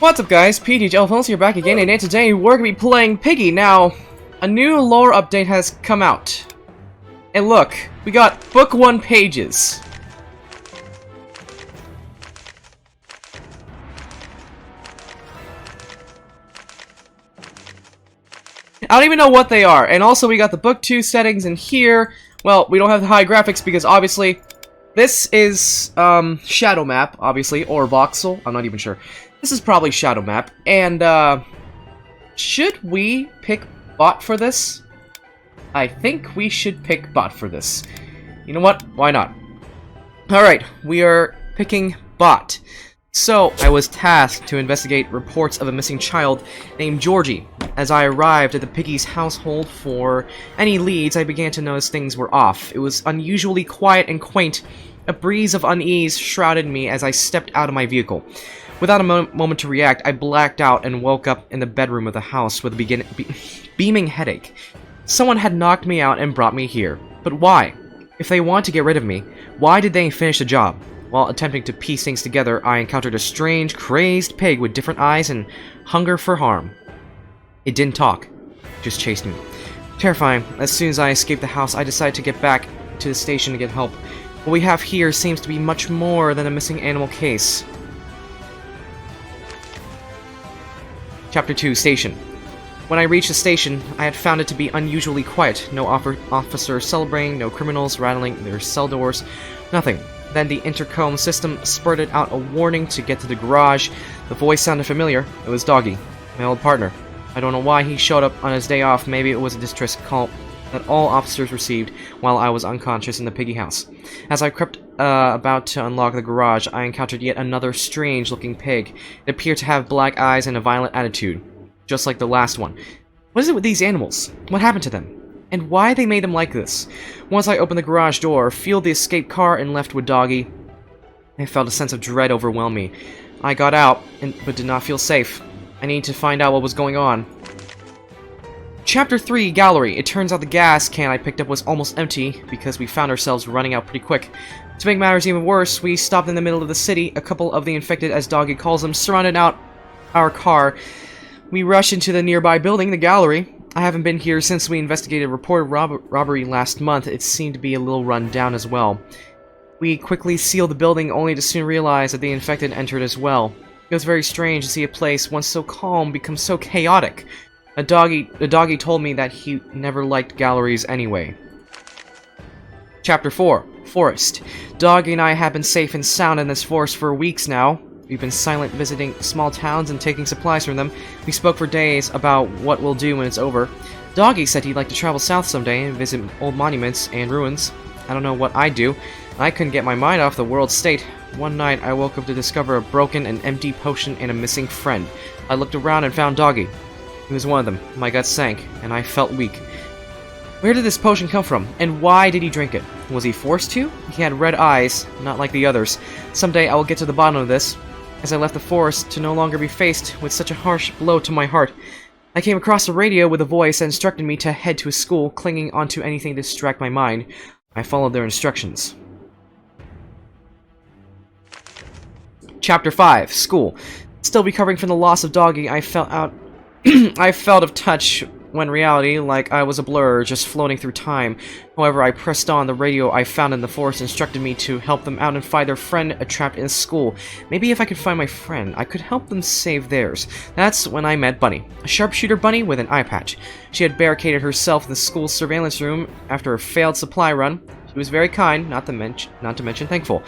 What's up guys, PghLFilms here back again, and today we're going to be playing Piggy. Now, a new lore update has come out. And look, we got book 1 pages. I don't even know what they are. And also we got the book 2 settings in here. Well, we don't have the high graphics because obviously this is shadow map, obviously, or voxel, I'm not even sure. This is probably shadow map, and should we pick bot for this? I think we should pick bot for this. You know what? Why not? Alright, we are picking bot. So, I was tasked to investigate reports of a missing child named Georgie. As I arrived at the Piggy's household for any leads, I began to notice things were off. It was unusually quiet and quaint. A breeze of unease shrouded me as I stepped out of my vehicle. Without a moment to react, I blacked out and woke up in the bedroom of the house with a beaming headache. Someone had knocked me out and brought me here. But why? If they want to get rid of me, why did they finish the job? While attempting to piece things together, I encountered a strange, crazed pig with different eyes and hunger for harm. It didn't talk, it just chased me. Terrifying, as soon as I escaped the house, I decided to get back to the station to get help. What we have here seems to be much more than a missing animal case. Chapter 2, Station. When I reached the station, I had found it to be unusually quiet. No officers celebrating, no criminals rattling their cell doors, nothing. Then the intercom system spurted out a warning to get to the garage. The voice sounded familiar. It was Doggy, my old partner. I don't know why he showed up on his day off. Maybe it was a distress call that all officers received while I was unconscious in the Piggy house. As I crept about to unlock the garage, I encountered yet another strange-looking pig. It appeared to have black eyes and a violent attitude, just like the last one. What is it with these animals? What happened to them? And why they made them like this? Once I opened the garage door, fueled the escape car, and left with Doggy, I felt a sense of dread overwhelm me. I got out, but did not feel safe. I needed to find out what was going on. Chapter 3, Gallery. It turns out the gas can I picked up was almost empty because we found ourselves running out pretty quick. To make matters even worse, we stopped in the middle of the city. A couple of the infected, as Doggy calls them, surrounded out our car. We rushed into the nearby building, the Gallery. I haven't been here since we investigated a reported robbery last month. It seemed to be a little run down as well. We quickly sealed the building only to soon realize that the infected entered as well. It was very strange to see a place once so calm become so chaotic. The doggy told me that he never liked galleries anyway. Chapter 4, Forest. Doggy and I have been safe and sound in this forest for weeks now. We've been silent visiting small towns and taking supplies from them. We spoke for days about what we'll do when it's over. Doggy said he'd like to travel south someday and visit old monuments and ruins. I don't know what I'd do. I couldn't get my mind off the world state. One night I woke up to discover a broken and empty potion and a missing friend. I looked around and found Doggy. He was one of them. My guts sank, and I felt weak. Where did this potion come from, and why did he drink it? Was he forced to? He had red eyes, not like the others. Someday I will get to the bottom of this. As I left the forest to no longer be faced with such a harsh blow to my heart, I came across a radio with a voice that instructed me to head to a school, clinging onto anything to distract my mind. I followed their instructions. Chapter 5, School. Still recovering from the loss of Doggy, I felt out of touch when reality, like I was a blur, just floating through time. However, I pressed on. The radio I found in the forest instructed me to help them out and find their friend trapped in school. Maybe if I could find my friend, I could help them save theirs. That's when I met Bunny, a sharpshooter bunny with an eye patch. She had barricaded herself in the school surveillance room after a failed supply run. She was very kind, not to mention thankful.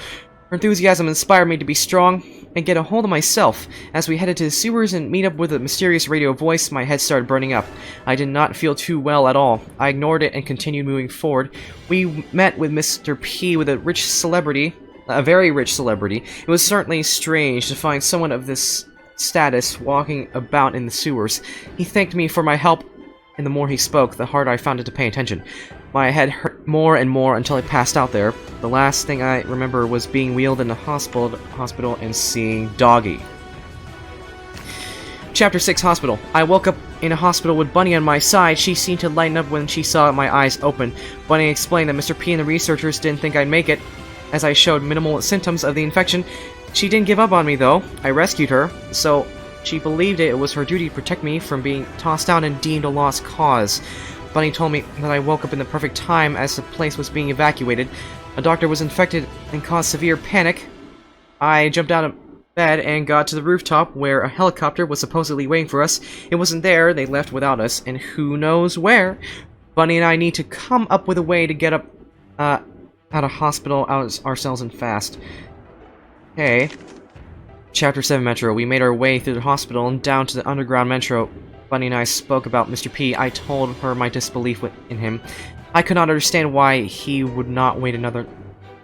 Her enthusiasm inspired me to be strong and get a hold of myself. As we headed to the sewers and meet up with a mysterious radio voice, my head started burning up. I did not feel too well at all. I ignored it and continued moving forward. We met with Mr. P with a very rich celebrity. It was certainly strange to find someone of this status walking about in the sewers. He thanked me for my help, and the more he spoke, the harder I found it to pay attention. My head hurt more and more until I passed out there. The last thing I remember was being wheeled in the hospital and seeing Doggy. Chapter 6, Hospital. I woke up in a hospital with Bunny on my side. She seemed to lighten up when she saw my eyes open. Bunny explained that Mr. P and the researchers didn't think I'd make it, as I showed minimal symptoms of the infection. She didn't give up on me, though. I rescued her, so she believed it was her duty to protect me from being tossed down and deemed a lost cause. Bunny told me that I woke up in the perfect time as the place was being evacuated. A doctor was infected and caused severe panic. I jumped out of bed and got to the rooftop where a helicopter was supposedly waiting for us. It wasn't there, they left without us, and who knows where. Bunny and I need to come up with a way to get up out of hospital ourselves and fast. Okay. Chapter 7 Metro. We made our way through the hospital and down to the underground metro. Bunny and I spoke about Mr. P. I told her my disbelief in him. I could not understand why he would not wait another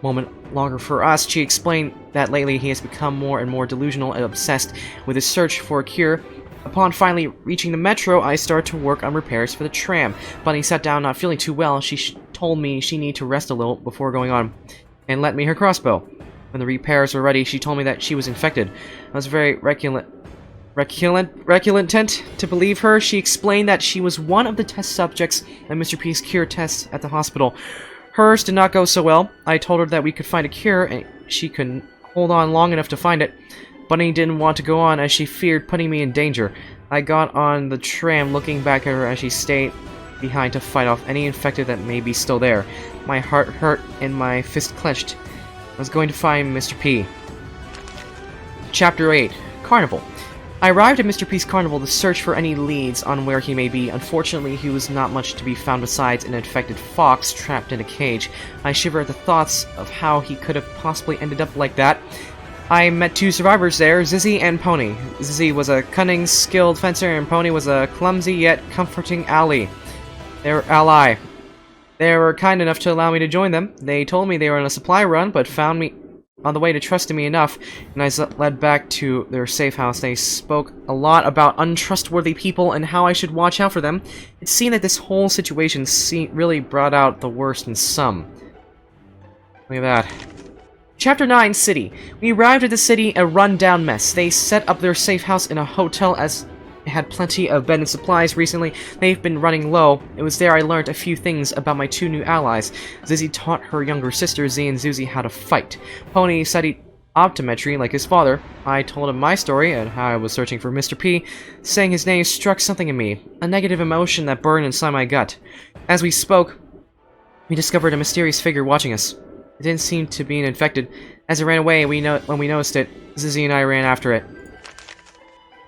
moment longer for us. She explained that lately he has become more and more delusional and obsessed with his search for a cure. Upon finally reaching the metro, I started to work on repairs for the tram. Bunny sat down not feeling too well. She told me she needed to rest a little before going on, and lent me her crossbow. When the repairs were ready, she told me that she was infected. I was very reluctant to believe her. She explained that she was one of the test subjects at Mr. P's cure tests at the hospital. Hers did not go so well. I told her that we could find a cure, and she couldn't hold on long enough to find it. Bunny didn't want to go on as she feared putting me in danger. I got on the tram looking back at her as she stayed behind to fight off any infected that may be still there. My heart hurt and my fist clenched. I was going to find Mr. P. Chapter 8. Carnival. I arrived at Mr. P's carnival to search for any leads on where he may be. Unfortunately, he was not much to be found besides an infected fox trapped in a cage. I shiver at the thoughts of how he could have possibly ended up like that. I met two survivors there, Zizzy and Pony. Zizzy was a cunning, skilled fencer, and Pony was a clumsy yet comforting ally. They were kind enough to allow me to join them. They told me they were on a supply run, but found me on the way to trusting me enough, and I led back to their safe house. They spoke a lot about untrustworthy people and how I should watch out for them. It seemed that this whole situation really brought out the worst in some. Look at that. Chapter 9, City. We arrived at the city, a run-down mess. They set up their safe house in a hotel as it had plenty of bed and supplies. Recently, they've been running low. It was there I learned a few things about my two new allies. Zizzy taught her younger sister, Z and Zuzi, how to fight. Pony studied optometry like his father. I told him my story and how I was searching for Mr. P. Saying his name struck something in me, a negative emotion that burned inside my gut. As we spoke, we discovered a mysterious figure watching us. It didn't seem to be infected. As it ran away, when we noticed it, Zizzy and I ran after it.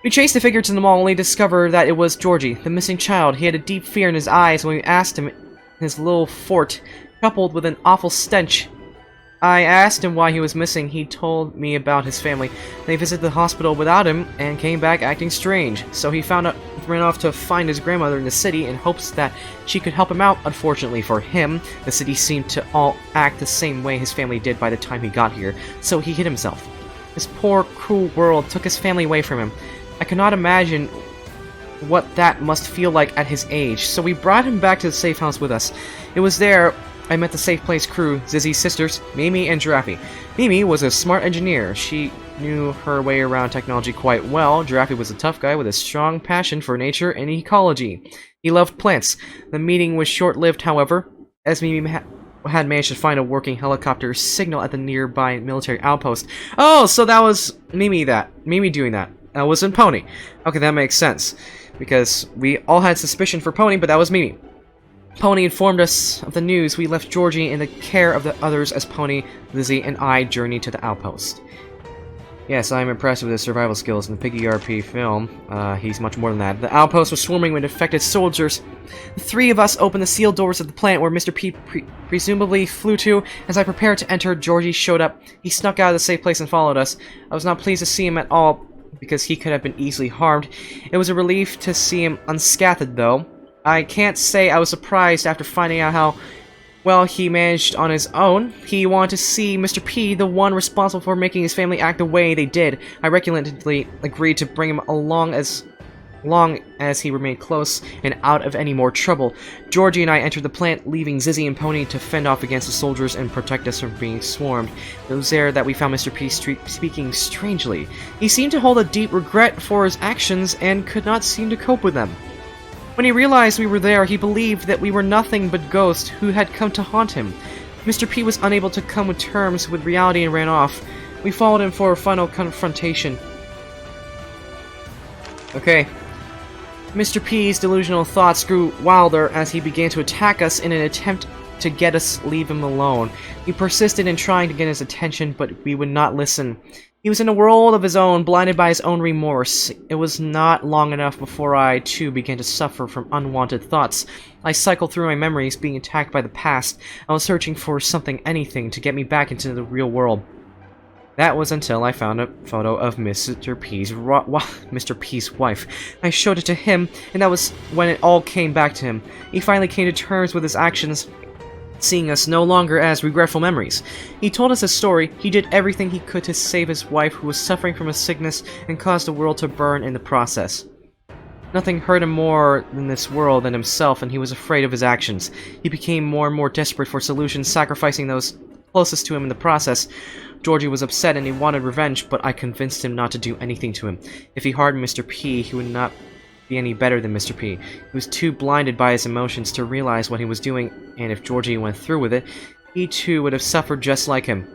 We chased the figure to the mall, only to discover that it was Georgie, the missing child. He had a deep fear in his eyes when we asked him his little fort, coupled with an awful stench. I asked him why he was missing. He told me about his family. They visited the hospital without him and came back acting strange. So he ran off to find his grandmother in the city in hopes that she could help him out. Unfortunately for him, the city seemed to all act the same way his family did by the time he got here, so he hid himself. This poor, cruel world took his family away from him. I cannot imagine what that must feel like at his age, so we brought him back to the safe house with us. It was there I met the Safe Place crew, Zizzy's sisters, Mimi and Giraffe. Mimi was a smart engineer. She knew her way around technology quite well. Giraffe was a tough guy with a strong passion for nature and ecology. He loved plants. The meeting was short-lived, however, as Mimi had managed to find a working helicopter signal at the nearby military outpost. Oh, so that was Mimi doing that. That wasn't Pony. Okay, that makes sense. Because we all had suspicion for Pony, but that was Mimi. Pony informed us of the news. We left Georgie in the care of the others as Pony, Lizzie, and I journeyed to the outpost. Yes, I am impressed with his survival skills in the PghLFilm. He's much more than that. The outpost was swarming with infected soldiers. The three of us opened the sealed doors of the plant where Mr. P presumably flew to. As I prepared to enter, Georgie showed up. He snuck out of the safe place and followed us. I was not pleased to see him at all, because he could have been easily harmed. It was a relief to see him unscathed, though. I can't say I was surprised after finding out how well he managed on his own. He wanted to see Mr. P, the one responsible for making his family act the way they did. I reluctantly agreed to bring him along as long as he remained close and out of any more trouble. Georgie and I entered the plant, leaving Zizzy and Pony to fend off against the soldiers and protect us from being swarmed. It was there that we found Mr. P speaking strangely. He seemed to hold a deep regret for his actions and could not seem to cope with them. When he realized we were there, he believed that we were nothing but ghosts who had come to haunt him. Mr. P was unable to come with terms with reality and ran off. We followed him for a final confrontation. Okay. Mr. P's delusional thoughts grew wilder as he began to attack us in an attempt to get us leave him alone. He persisted in trying to get his attention, but we would not listen. He was in a world of his own, blinded by his own remorse. It was not long enough before I, too, began to suffer from unwanted thoughts. I cycled through my memories, being attacked by the past. I was searching for something, anything, to get me back into the real world. That was until I found a photo of Mr. P's wife. I showed it to him, and that was when it all came back to him. He finally came to terms with his actions, seeing us no longer as regretful memories. He told us his story. He did everything he could to save his wife, who was suffering from a sickness and caused the world to burn in the process. Nothing hurt him more in this world than himself, and he was afraid of his actions. He became more and more desperate for solutions, sacrificing those closest to him in the process. Georgie was upset and he wanted revenge, but I convinced him not to do anything to him. If he hardened Mr. P, he would not be any better than Mr. P. He was too blinded by his emotions to realize what he was doing, and if Georgie went through with it, he too would have suffered just like him.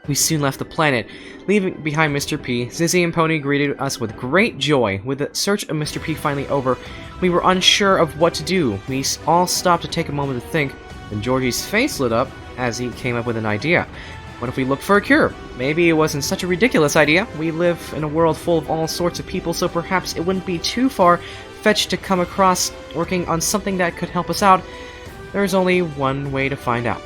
We soon left the planet, leaving behind Mr. P. Zizzy and Pony greeted us with great joy. With the search of Mr. P finally over, we were unsure of what to do. We all stopped to take a moment to think, and Georgie's face lit up as he came up with an idea. What if we looked for a cure? Maybe it wasn't such a ridiculous idea. We live in a world full of all sorts of people, so perhaps it wouldn't be too far-fetched to come across working on something that could help us out. There's only one way to find out.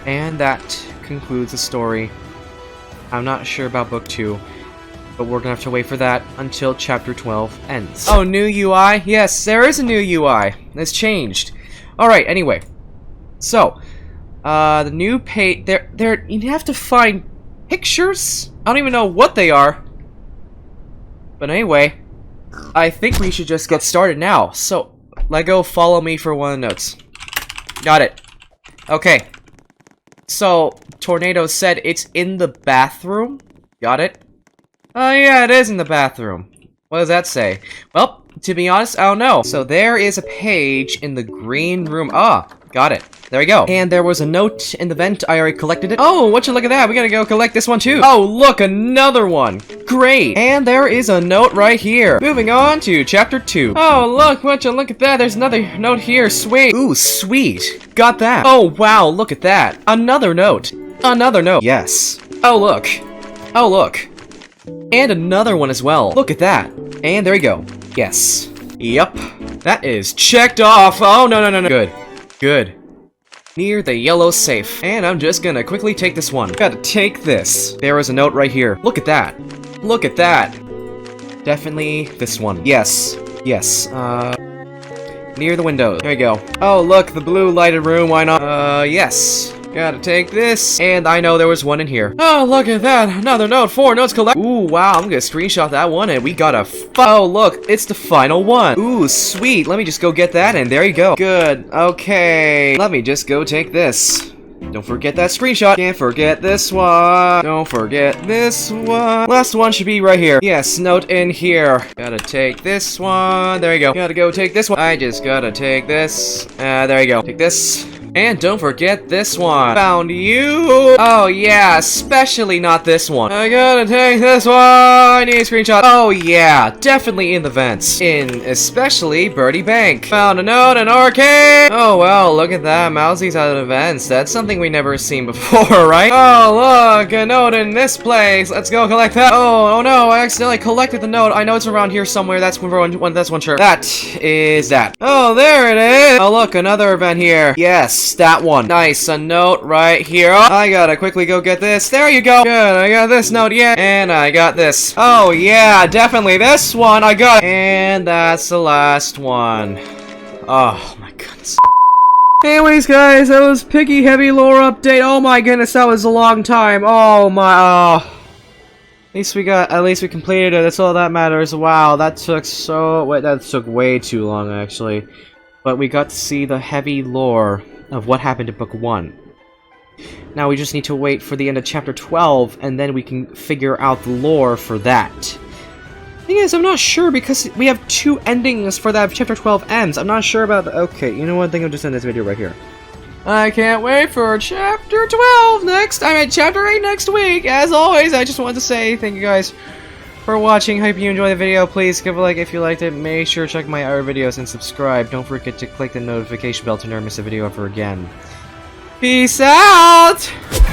And that concludes the story. I'm not sure about book 2, but we're gonna have to wait for that until chapter 12 ends. Oh, new UI? Yes, there is a new UI. It's changed. Alright, anyway. So, the new page, you have to find pictures? I don't even know what they are. But anyway, I think we should just get started now. So, Lego, follow me for one of the notes. Got it. Okay. So, Tornado said it's in the bathroom. Got it? Oh yeah, it is in the bathroom. What does that say? Well, to be honest, I don't know. So there is a page in the green room. Ah, got it. There we go. And there was a note in the vent. I already collected it. Oh, would you look at that? We gotta go collect this one too. Oh, look, another one. Great. And there is a note right here. Moving on to chapter 2. Oh, look, would you look at that? There's another note here. Sweet. Ooh, sweet. Got that. Oh, wow, look at that. Another note. Another note. Yes. Oh, look. Oh, look. And another one as well. Look at that. And there we go. Yes. Yep. That is checked off. Oh, no, no, no, no. Good. Good. Near the yellow safe. And I'm just gonna quickly take this one. Gotta take this. There is a note right here. Look at that. Look at that. Definitely this one. Yes. Yes. Near the window. There we go. Oh, look, the blue lighted room. Why not? Yes. Gotta take this. And I know there was one in here. Oh, look at that. Another note. 4 notes collect. Ooh, wow. I'm gonna screenshot that one and we got a oh, look. It's the final one. Ooh, sweet. Let me just go get that and there you go. Good. Okay. Let me just go take this. Don't forget that screenshot. Can't forget this one. Don't forget this one. Last one should be right here. Yes, note in here. Gotta take this one. There you go. Gotta go take this one. I just gotta take this. There you go. Take this. And don't forget this one. Found you. Oh yeah, especially not this one. I gotta take this one. I need a screenshot. Oh yeah, definitely in the vents. In especially Birdie Bank. Found a note in arcade. Oh well, look at that. Mousie's out of the vents. That's something we never seen before, right? Oh look, a note in this place. Let's go collect that. Oh no, I accidentally collected the note. I know it's around here somewhere. That's one shirt. That is that. Oh, there it is. Oh look, another event here. Yes. That one. Nice. A note right here. Oh, I gotta quickly go get this. There you go. Good. I got this note. Yeah. And I got this. Oh, yeah. Definitely this one. I got it. And that's the last one. Oh, my goodness. Anyways, guys, that was Piggy Heavy Lore Update. Oh, my goodness. That was a long time. Oh, my. Oh. At least we completed it. That's all that matters. Wow. That took that took way too long, actually. But we got to see the heavy lore of what happened in book 1. Now we just need to wait for the end of chapter 12, and then we can figure out the lore for that. Thing is, I'm not sure, because we have 2 endings for that chapter 12 ends. I'm not sure about the— okay, you know what, I think I'll just end this video right here. I can't wait for chapter 12 chapter 8 next week. As always, I just wanted to say thank you guys for watching. Hope you enjoyed the video. Please give a like if you liked it. Make sure to check my other videos and subscribe. Don't forget to click the notification bell to never miss a video ever again. Peace out!